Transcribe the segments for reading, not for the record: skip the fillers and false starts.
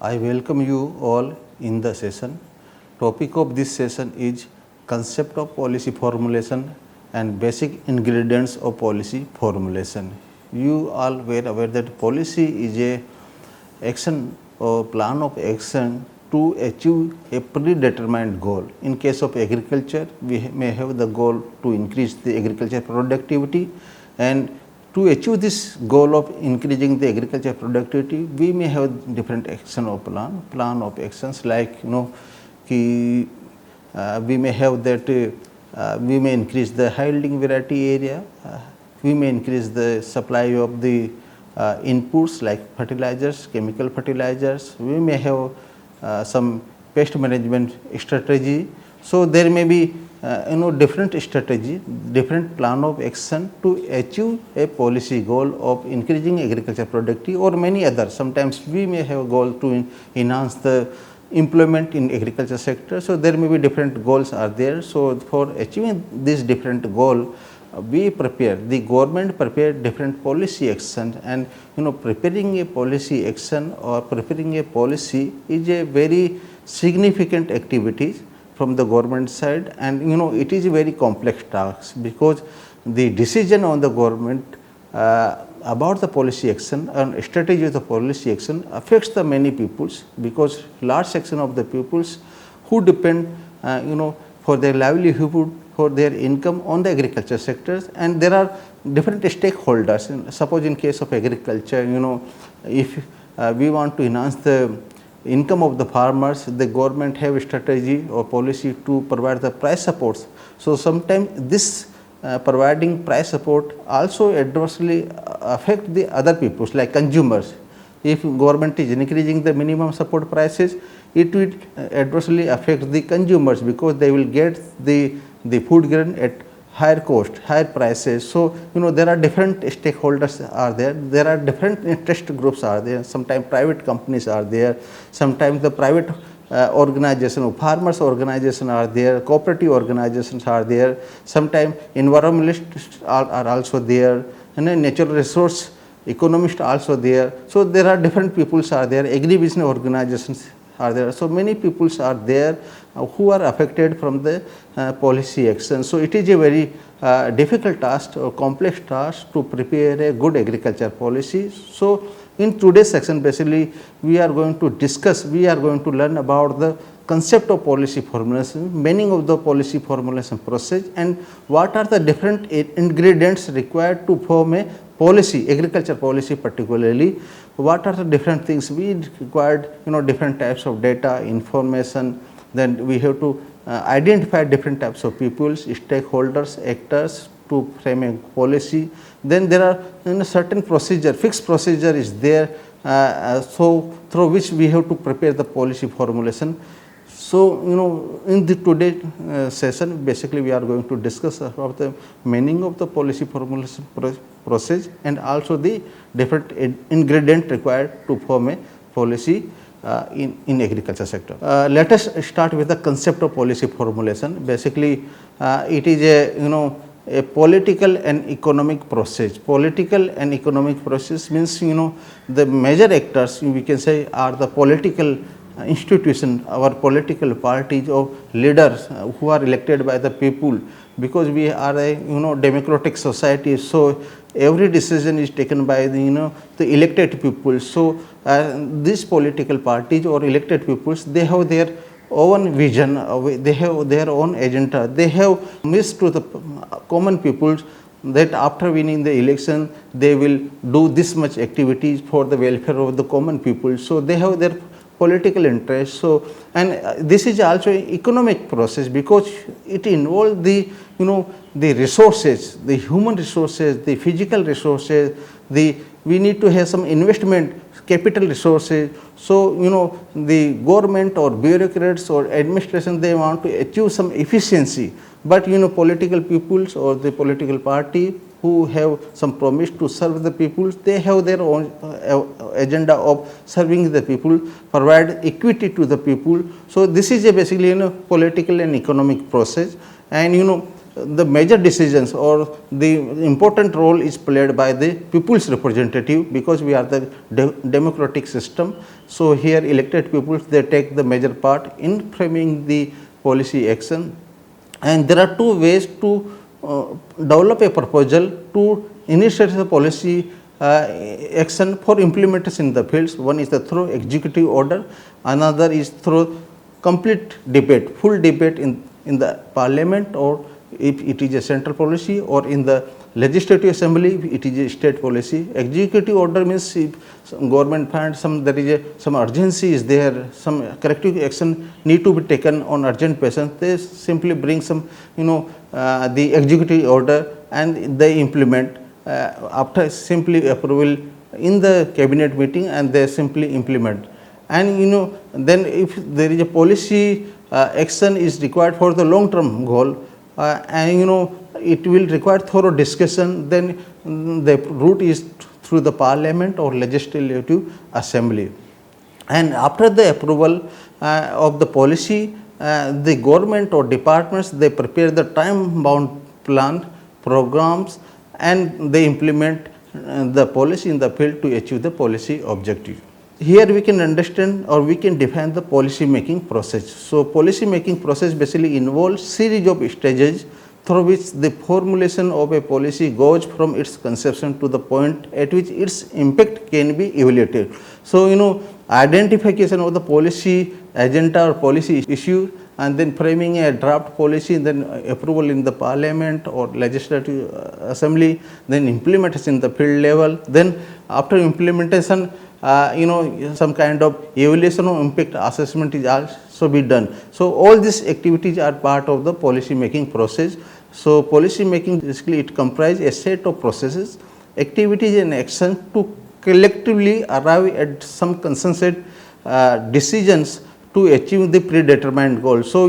I welcome you all in the session. Topic of this session is concept of policy formulation and basic ingredients of policy formulation. You all were aware that policy is a action or plan of action to achieve a predetermined goal. In case of agriculture, we may have the goal to increase the agriculture productivity, and to achieve this goal of increasing the agriculture productivity, we may have different action or plan of actions like we may have that we may increase the high yielding variety area, we may increase the supply of the inputs like fertilizers, chemical fertilizers, we may have some pest management strategy. So, there may be different strategy, different plan of action to achieve a policy goal of increasing agriculture productivity or many others. Sometimes we may have a goal to enhance the employment in agriculture sector. So, there may be different goals are there. So, for achieving this different goal, we prepare, the government prepare different policy action, and preparing a policy action or preparing a policy is a very significant activity from the government side, and it is a very complex task, because the decision on the government about the policy action and strategy of the policy action affects the many peoples, because large section of the peoples who depend for their livelihood, for their income on the agriculture sectors, and there are different stakeholders. Suppose in case of agriculture, if we want to enhance the income of the farmers, the government have a strategy or policy to provide the price supports. So, sometimes this providing price support also adversely affect the other peoples like consumers. If government is increasing the minimum support prices, it will adversely affect the consumers, because they will get the food grain at higher cost, higher prices. So, there are different stakeholders are there are different interest groups are there, sometimes private companies are there, sometimes the private organization, farmers organization are there, cooperative organizations are there, sometimes environmentalists are also there, and natural resource economists also there. So, there are different peoples are there, agribusiness organizations are there. So, many peoples are there who are affected from the policy action. So, it is a very difficult task or complex task to prepare a good agriculture policy. So, in today's section, basically we are going to discuss, we are going to learn about the concept of policy formulation, meaning of the policy formulation process, and what are the different ingredients required to form a policy, agriculture policy particularly. What are the different things we required, different types of data, information, then we have to identify different types of peoples, stakeholders, actors to frame a policy. Then there are certain procedure, fixed procedure is there, so through which we have to prepare the policy formulation. So, in the today session, basically we are going to discuss about the meaning of the policy formulation process, and also the different ingredient required to form a policy in agriculture sector. Let us start with the concept of policy formulation. Basically, it is a political and economic process. Political and economic process means the major actors we can say are the political institution, our political parties or leaders who are elected by the people, because we are a democratic society. So, every decision is taken by the elected people. So, these political parties or elected peoples, they have their own vision, they have their own agenda, they have missed to the common people that after winning the election they will do this much activities for the welfare of the common people. So, they have their political interest. So, and this is also an economic process, because it involves the the resources, the human resources, the physical resources, we need to have some investment, capital resources. So, the government or bureaucrats or administration, they want to achieve some efficiency, but political peoples or the political party who have some promise to serve the people, they have their own agenda of serving the people, provide equity to the people. So, this is a basically political and economic process, and the major decisions or the important role is played by the people's representative, because we are the democratic system. So, here elected peoples, they take the major part in framing the policy action, and there are two ways to develop a proposal to initiate the policy action for implementation in the fields. One is the through executive order, another is through complete debate, full debate in the parliament, or if it is a central policy, or in the legislative assembly if it is a state policy. Executive order means if some government finds there is some urgency is there, some corrective action need to be taken on urgent basis, they simply bring some the executive order and they implement after simply approval in the cabinet meeting, and they simply implement. And then if there is a policy action is required for the long term goal, and it will require thorough discussion, then the route is through the parliament or legislative assembly. And after the approval of the policy, the government or departments, they prepare the time bound plan, programs, and they implement the policy in the field to achieve the policy objective. Here we can understand or we can define the policy making process. So, policy making process basically involves series of stages through which the formulation of a policy goes from its conception to the point at which its impact can be evaluated. So, identification of the policy agenda or policy issue, and then framing a draft policy, then approval in the parliament or legislative assembly, then implementation in the field level, then after implementation some kind of evaluation of impact assessment is also be done. So, all these activities are part of the policy making process. So, policy making basically it comprises a set of processes, activities and actions to collectively arrive at some consensus decisions to achieve the predetermined goal. So,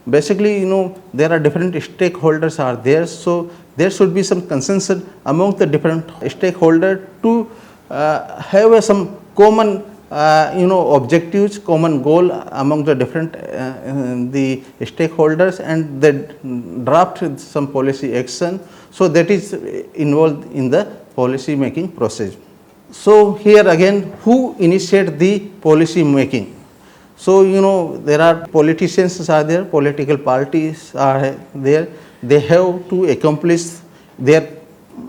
basically there are different stakeholders are there. So, there should be some consensus among the different stakeholders to have some common objectives, common goal among the different the stakeholders, and they draft some policy action. So, that is involved in the policy making process. So, here again who initiate the policy making? So, there are politicians are there, political parties are there, they have to accomplish their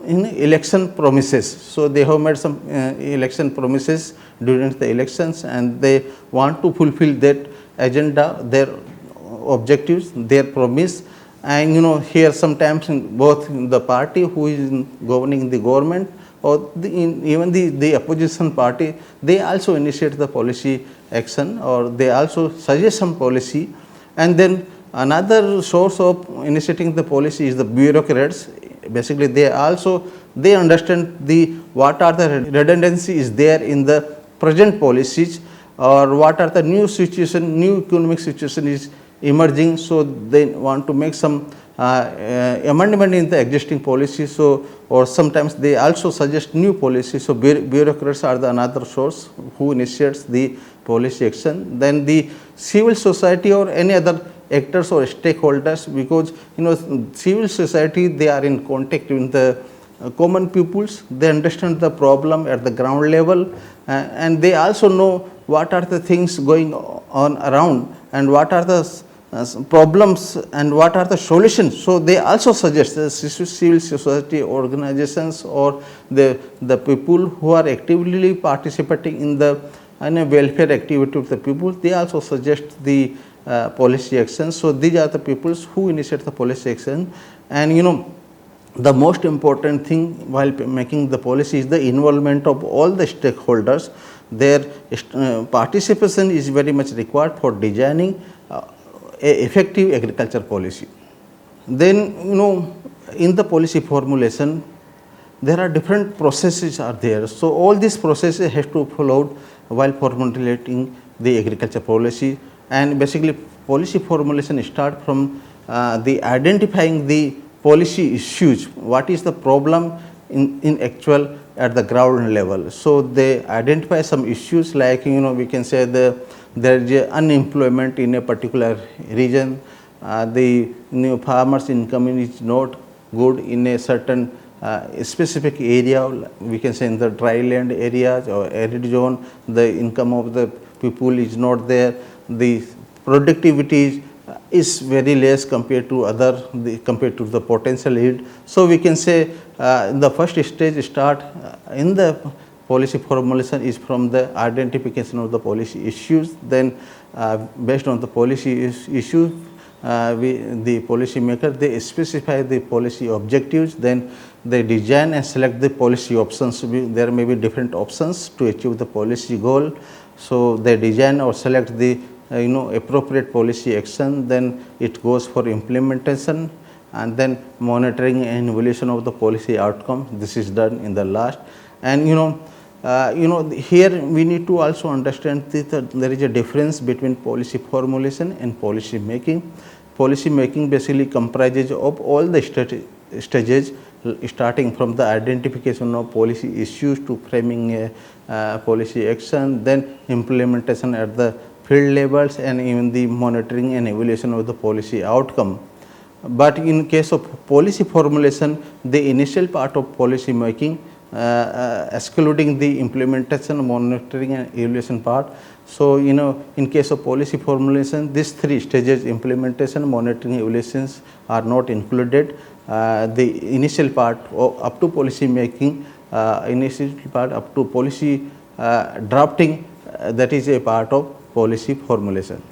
election promises. So, they have made some election promises during the elections, and they want to fulfill that agenda, their objectives, their promise. And here sometimes both the party who is governing the government or even the opposition party, they also initiate the policy action, or they also suggest some policy. And then another source of initiating the policy is the bureaucrats. Basically, they understand what are the redundancy is there in the present policies, or what are the new economic situation is emerging. So, they want to make some amendment in the existing policy. So, or sometimes they also suggest new policy. So, bureaucrats are the another source who initiates the policy action. Then the civil society or any other actors or stakeholders, because civil society, they are in contact with the common peoples, they understand the problem at the ground level, and they also know what are the things going on around, and what are the problems and what are the solutions. So, they also suggest the civil society organizations or the people who are actively participating in the welfare activity of the people, they also suggest the policy action. So, these are the people who initiate the policy action. And the most important thing while making the policy is the involvement of all the stakeholders. Their participation is very much required for designing a effective agriculture policy. Then in the policy formulation, there are different processes are there. So, all these processes have to follow while formulating the agriculture policy. And basically policy formulation start from the identifying the policy issues, what is the problem in actual at the ground level. So, they identify some issues like we can say there is unemployment in a particular region, the farmers' income is not good in a certain specific area, we can say in the dry land areas or arid zone, the income of the people is not there, the productivity is very less compared to compared to the potential yield. So we can say the first stage start in the policy formulation is from the identification of the policy issues. Then based on the policy issues, the policy maker, they specify the policy objectives, then they design and select the policy options. There may be different options to achieve the policy goal. So they design or select the appropriate policy action, then it goes for implementation, and then monitoring and evaluation of the policy outcome. This is done in the last. And here we need to also understand that there is a difference between policy formulation and policy making. Policy making basically comprises of all the stages, starting from the identification of policy issues to framing a policy action, then implementation at the field levels, and even the monitoring and evaluation of the policy outcome. But in case of policy formulation, the initial part of policy making, excluding the implementation, monitoring and evaluation part. So in case of policy formulation, these three stages, implementation, monitoring, evaluations, are not included. The initial part up to policy making, initial part up to policy drafting, that is a part of policy formulation.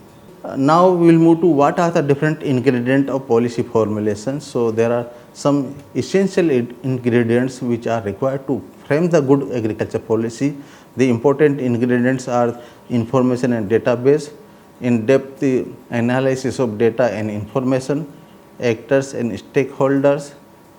Now we will move to what are the different ingredients of policy formulation. So there are some essential ingredients which are required to frame the good agriculture policy. The important ingredients are information and database, in-depth analysis of data and information, actors and stakeholders,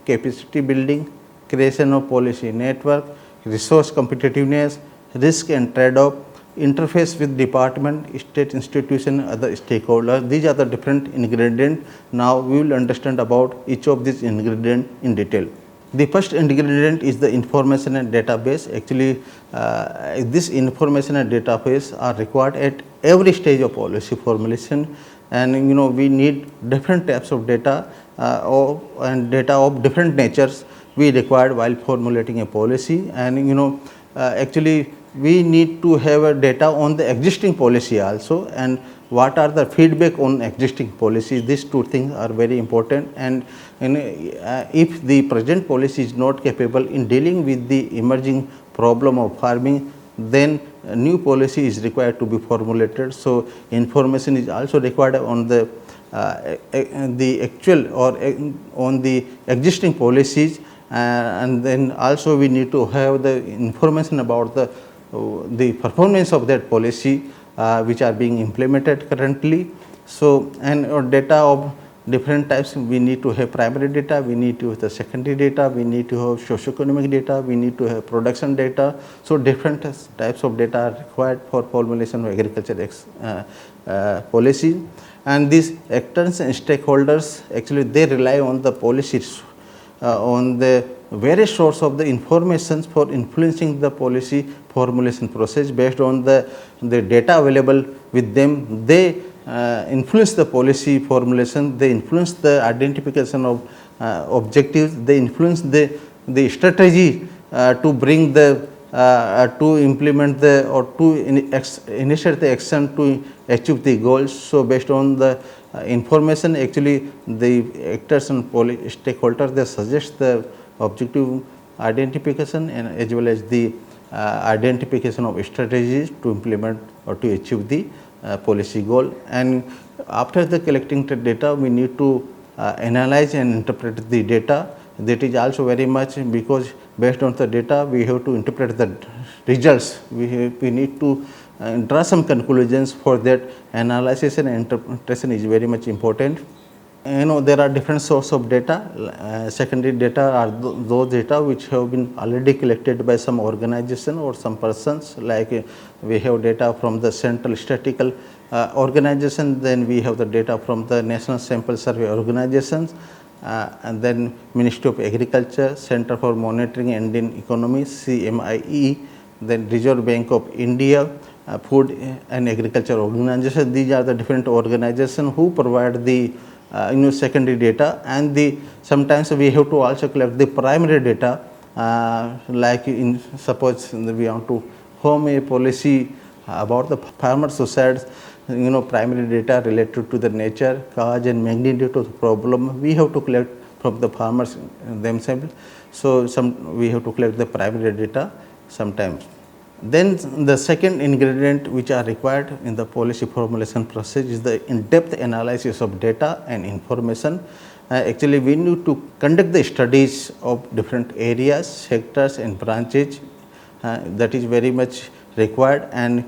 capacity building, creation of policy network, resource competitiveness, risk and trade-off, interface with department, state institution, other stakeholders. These are the different ingredients. Now we will understand about each of these ingredients in detail. The first ingredient is the information and database. Actually, this information and database are required at every stage of policy formulation, and we need different types of data and data of different natures we required while formulating a policy. And actually we need to have a data on the existing policy also, and what are the feedback on existing policy. These two things are very important, and if the present policy is not capable in dealing with the emerging problem of farming, then a new policy is required to be formulated. So information is also required on the actual or on the existing policies, and then also we need to have the information about the performance of that policy which are being implemented currently. So and data of different types, we need to have primary data, we need to have the secondary data, we need to have socioeconomic data, we need to have production data. So different types of data are required for formulation of agriculture policy. And these actors and stakeholders, actually they rely on the policies, on the various source of the information for influencing the policy formulation process. Based on the data available with them, they influence the policy formulation, they influence the identification of objectives, they influence the strategy to bring the to implement the or to initiate the action to achieve the goals. So based on the information, actually the actors and stakeholders, they suggest the objective identification and as well as the identification of strategies to implement or to achieve the policy goal. And after the collecting the data, we need to analyze and interpret the data. That is also very much, because based on the data we have to interpret the results. We need to draw some conclusions. For that, analysis and interpretation is very much important. There are different sources of data. Secondary data are those data which have been already collected by some organization or some persons, like we have data from the Central Statistical Organization, then we have the data from the National Sample Survey Organizations, and then Ministry of Agriculture, Center for Monitoring and Indian Economy, CMIE, then Reserve Bank of India, Food and Agriculture Organization. These are the different organizations who provide the secondary data, and sometimes we have to also collect the primary data, like in suppose we want to form a policy about the farmer suicides, primary data related to the nature, cause and magnitude of the problem we have to collect from the farmers themselves. So we have to collect the primary data sometimes. Then the second ingredient which are required in the policy formulation process is the in-depth analysis of data and information. Actually, we need to conduct the studies of different areas, sectors and branches. That is very much required, and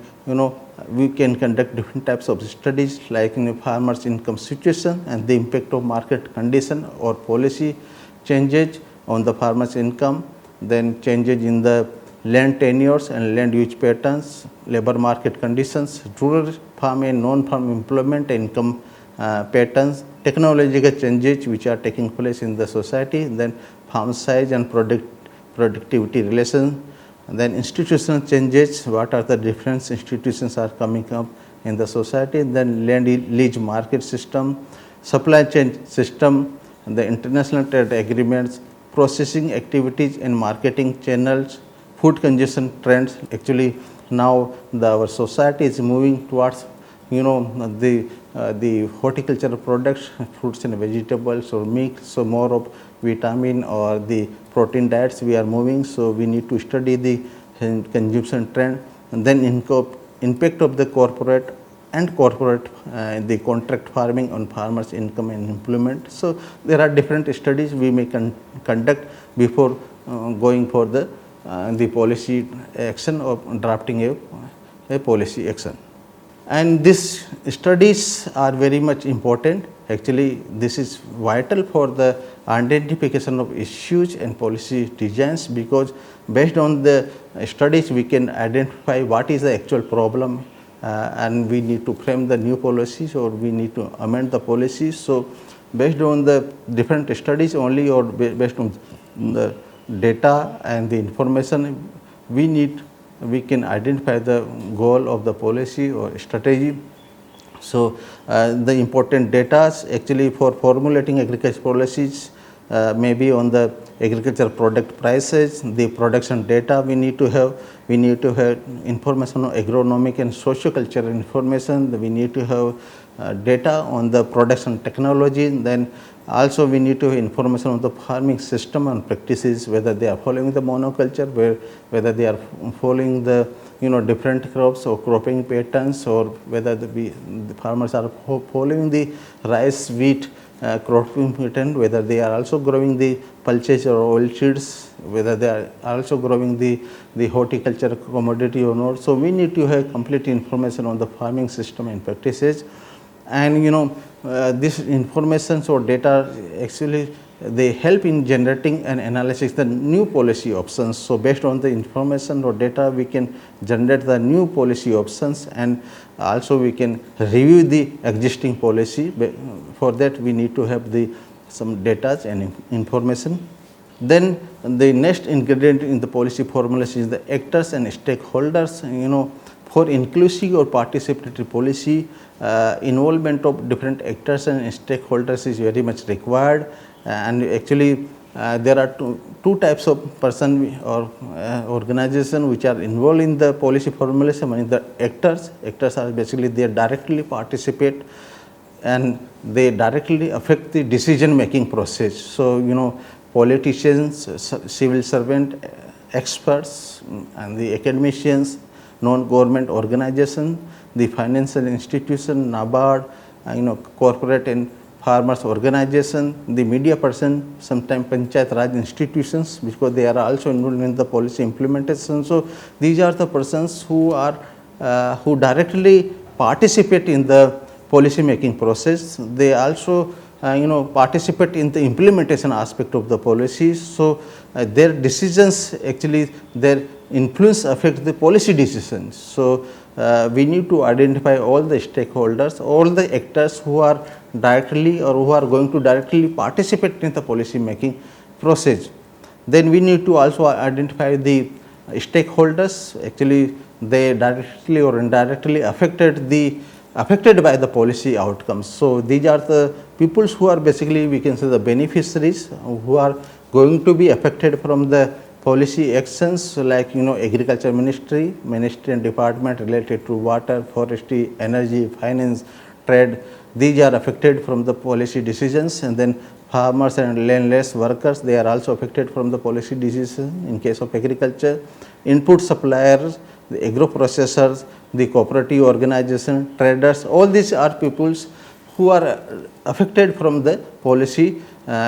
we can conduct different types of studies like farmers' income situation and the impact of market condition or policy changes on the farmers' income, then changes in the land tenures and land use patterns, labor market conditions, rural farm and non-farm employment and income patterns, technological changes which are taking place in the society, then farm size and productivity relations, then institutional changes, what are the different institutions are coming up in the society, then land lease market system, supply chain system, the international trade agreements, processing activities and marketing channels, food consumption trends. Actually, now our society is moving towards the horticultural products, fruits and vegetables or meat, so more of vitamin or the protein diets we are moving. So we need to study the consumption trend, and then impact of the corporate the contract farming on farmers' income and employment. So there are different studies we may conduct before going for the policy action or drafting a policy action. And these studies are very much important. Actually, this is vital for the identification of issues and policy designs, because based on the studies we can identify what is the actual problem, and we need to frame the new policies or we need to amend the policies. So based on the different studies only, or based on the data and the information we can identify the goal of the policy or strategy. So the important data actually for formulating agriculture policies may be on the agricultural product prices, the production data we need to have information on agronomic and socio-cultural information, we need to have data on the production technology, then also we need to have information on the farming system and practices, whether they are following the monoculture, whether they are following the different crops or cropping patterns, or whether the farmers are following the rice, wheat cropping pattern, whether they are also growing the pulses or oil seeds, whether they are also growing the horticulture commodity or not. So we need to have complete information on the farming system and practices. And this information or data actually they help in generating and analysis the new policy options. So based on the information or data we can generate the new policy options, and also we can review the existing policy. For that we need to have some data and information. Then the next ingredient in the policy formulation is the actors and stakeholders. For inclusive or participatory policy, involvement of different actors and stakeholders is very much required. And actually there are two types of person or organization which are involved in the policy formulation. One is the actors. Actors are basically they directly participate and they directly affect the decision making process. So politicians, civil servant, experts and the academicians, non-government organization, the financial institution, NABARD, corporate and farmers organization, the media person, sometimes Panchayat Raj institutions, because they are also involved in the policy implementation. So these are the persons who directly participate in the policy making process. They also participate in the implementation aspect of the policies. So their decisions actually their influence affect the policy decisions. So we need to identify all the stakeholders, all the actors who are directly or who are going to directly participate in the policy making process. Then we need to also identify the stakeholders. Actually they directly or indirectly affected the affected by the policy outcomes. So, these are the peoples who are basically, we can say, the beneficiaries who are going to be affected from the policy actions, like agriculture ministry and department related to water, forestry, energy, finance, trade. These are affected from the policy decisions, and then farmers and landless workers, they are also affected from the policy decisions in case of agriculture. Input suppliers, the agro processors, the cooperative organization, traders, all these are peoples who are affected from the policy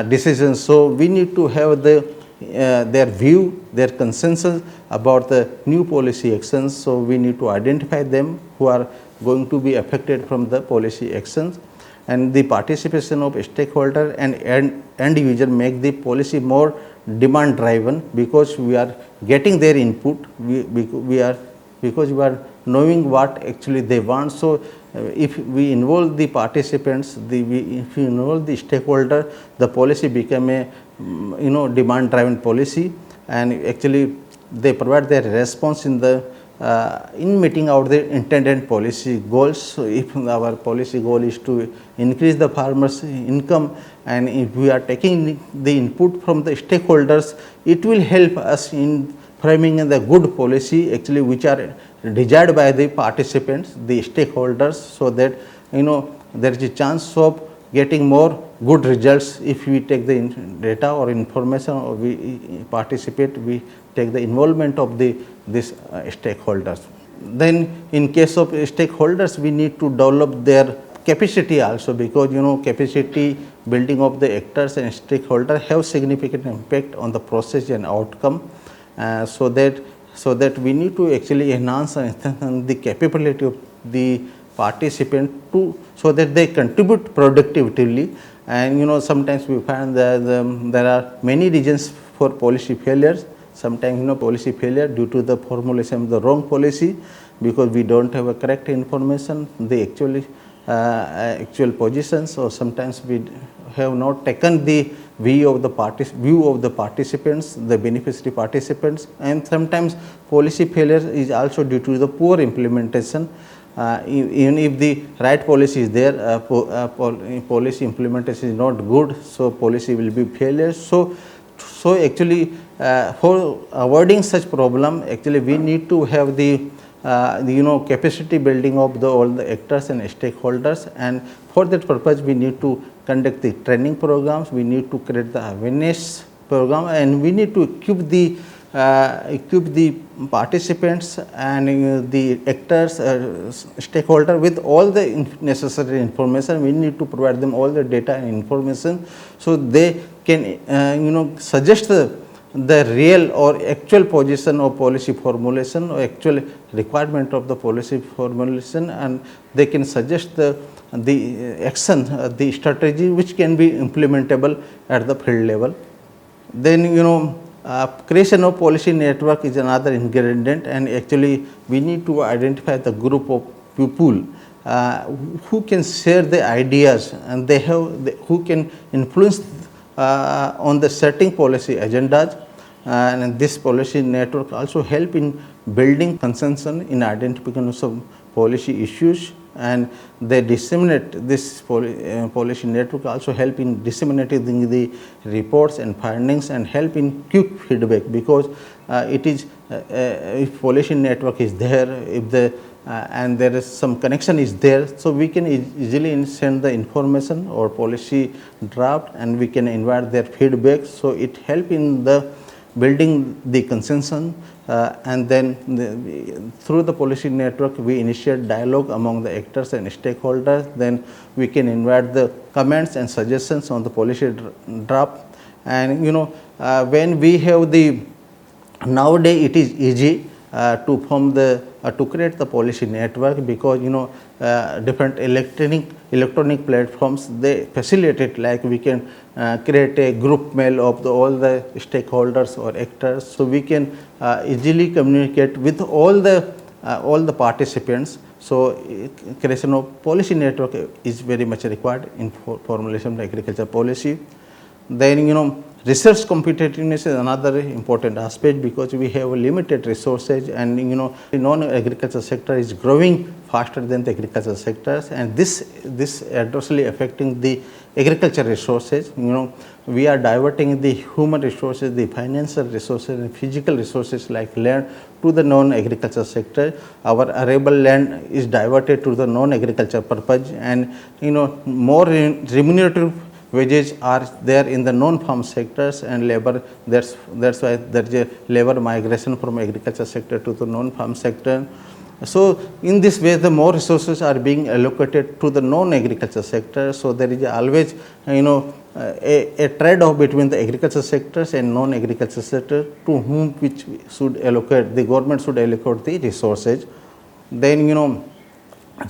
decisions. So, we need to have their view, their consensus about the new policy actions. So, we need to identify them who are going to be affected from the policy actions, and the participation of stakeholder and end user make the policy more demand driven, because we are getting their input, because we are knowing what actually they want. So, if we involve the participants, if we involve the stakeholder, the policy become a demand driven policy, and actually they provide their response in meeting out the intended policy goals. So, if our policy goal is to increase the farmers' income, and if we are taking the input from the stakeholders, it will help us in framing the good policy actually which are desired by the participants, the stakeholders, so that there is a chance of getting more good results if we take the data or information, or we participate, we take the involvement of these stakeholders. Then in case of stakeholders, we need to develop their capacity also, because capacity building of the actors and stakeholders have significant impact on the process and outcome. So that we need to actually enhance and strengthen the capability of the participant so that they contribute productively. And sometimes we find that there are many reasons for policy failures. Sometimes policy failure due to the formulation of the wrong policy, because we don't have a correct information, the actual positions, or sometimes we have not taken the view of the participants, the beneficiary participants, and sometimes policy failure is also due to the poor implementation. Even if the right policy is there, policy implementation is not good, so policy will be failure. So actually, for avoiding such problem, actually we need to have the capacity building of all the actors and stakeholders, and for that purpose we need to conduct the training programs, we need to create the awareness program, and we need to equip the participants and the actors, stakeholder with all the necessary information. We need to provide them all the data and information, so they can suggest the real or actual position of policy formulation or actual requirement of the policy formulation, and they can suggest the action, the strategy which can be implementable at the field level. Then creation of policy network is another ingredient, and actually we need to identify the group of people who can share the ideas, and who can influence on the setting policy agendas, and this policy network also help in building consensus in identification of policy issues, and they disseminate this policy network also help in disseminating the reports and findings, and help in quick feedback, because it is if policy network is there, if and there is some connection is there, so we can easily send the information or policy draft, and we can invite their feedback. So it help in the building the consensus, and then through the policy network we initiate dialogue among the actors and stakeholders. Then we can invite the comments and suggestions on the policy draft, and when we have nowadays it is easy to form to create the policy network, because different electronic platforms, they facilitate, like we can create a group mail of all the stakeholders or actors, so we can easily communicate with all the participants. So creation of policy network is very much required in formulation of agriculture policy. Then Research competitiveness is another important aspect because we have limited resources, and the non-agriculture sector is growing faster than the agriculture sectors, and this adversely affecting the agriculture resources. We are diverting the human resources, the financial resources and physical resources like land to the non-agriculture sector. Our arable land is diverted to the non-agriculture purpose, and more remunerative wages are there in the non-farm sectors and labor. That's why there is a labor migration from agriculture sector to the non-farm sector. So in this way, the more resources are being allocated to the non-agriculture sector. So there is always a trade-off between the agriculture sectors and non-agriculture sector to whom which should allocate, the government should allocate the resources. Then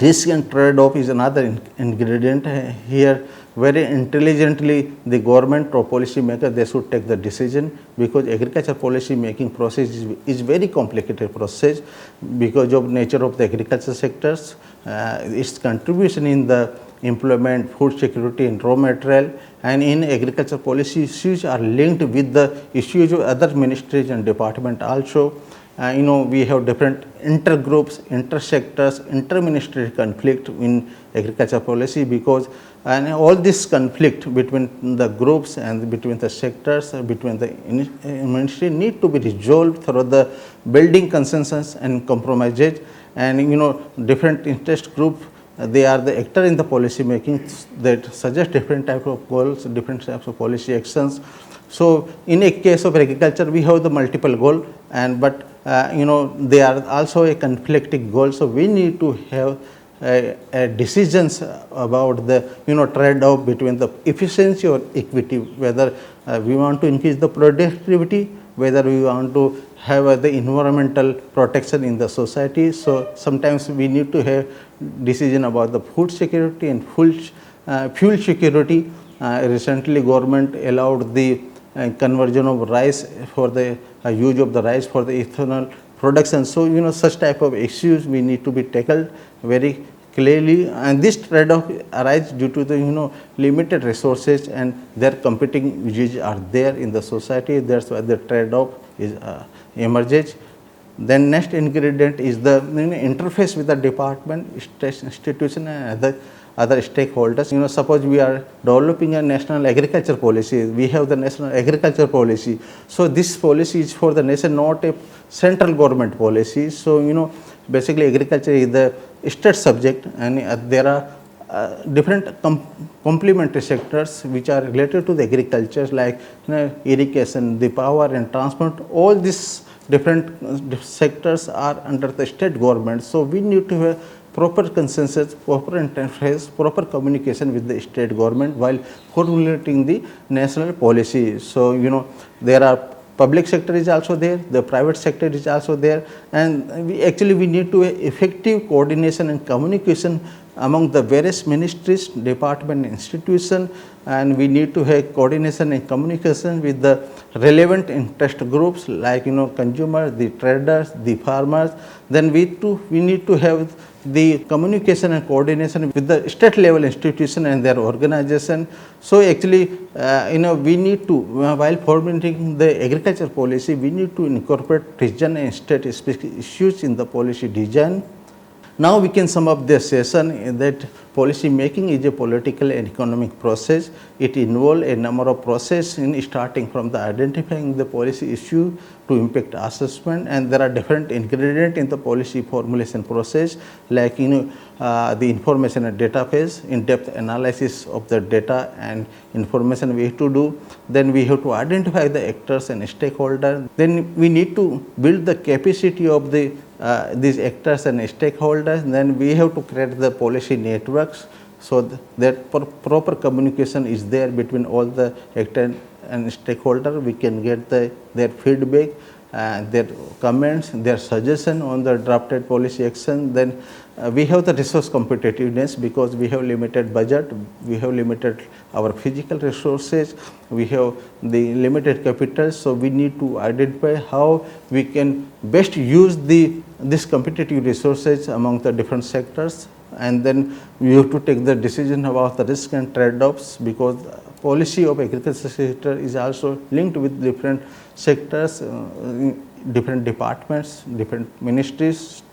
risk and trade-off is another ingredient here. Very intelligently the government or policy maker, they should take the decision, because agriculture policy making process is very complicated process because of nature of the agriculture sectors, its contribution in the employment, food security and raw material, and in agriculture policy issues are linked with the issues of other ministries and department also. We have different intergroups, intersectors, interministerial conflict in agriculture policy, because all this conflict between the groups and between the sectors, between the ministry need to be resolved through the building consensus and compromises. And different interest group, they are the actor in the policy making that suggest different type of goals, different types of policy actions. So in a case of agriculture, we have the multiple goal, but they are also a conflicting goal. So we need to have decisions about the trade-off between the efficiency or equity, whether we want to increase the productivity, whether we want to have the environmental protection in the society. So sometimes we need to have decision about the food security and fuel security. Recently government allowed the conversion of rice for the use of the rice for the ethanol production. So such type of issues we need to be tackled very clearly, and this trade-off arises due to the limited resources and their competing uses are there in the society. That's why the trade-off is emerges. Then next ingredient is the interface with the department, institution and other stakeholders. Suppose we are developing a national agriculture policy, we have the national agriculture policy. So this policy is for the nation, not a central government policy. So basically agriculture is the state subject, and there are different complementary sectors which are related to the agriculture, like irrigation, the power and transport. All these different sectors are under the state government. So we need to have proper consensus, proper interface, proper communication with the state government while formulating the national policy. So there are public sector is also there, the private sector is also there, and we need to have effective coordination and communication among the various ministries, department, institution, and we need to have coordination and communication with the relevant interest groups like consumers, the traders, the farmers. Then we need to have the communication and coordination with the state level institution and their organization. So we need to, while formulating the agriculture policy, we need to incorporate region and state specific issues in the policy design. Now we can sum up this session that policy making is a political and economic process. It involves a number of processes in starting from the identifying the policy issue to impact assessment, and there are different ingredients in the policy formulation process like the information and data phase, in-depth analysis of the data and information we have to do. Then we have to identify the actors and stakeholders. Then we need to build the capacity of these actors and stakeholders. Then we have to create the policy networks so that proper communication is there between all the actors and stakeholders. We can get their feedback, their comments, their suggestion on the drafted policy action. Then we have the resource competitiveness because we have limited budget, we have limited our physical resources, we have the limited capital. So we need to identify how we can best use this competitive resources among the different sectors, and then we have to take the decision about the risk and trade-offs, because policy of agriculture sector is also linked with different sectors, different departments, different ministries,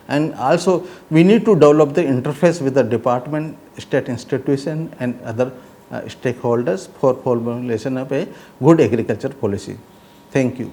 and also we need to develop the interface with the department, state institution and other stakeholders for formulation of a good agriculture policy. Thank you.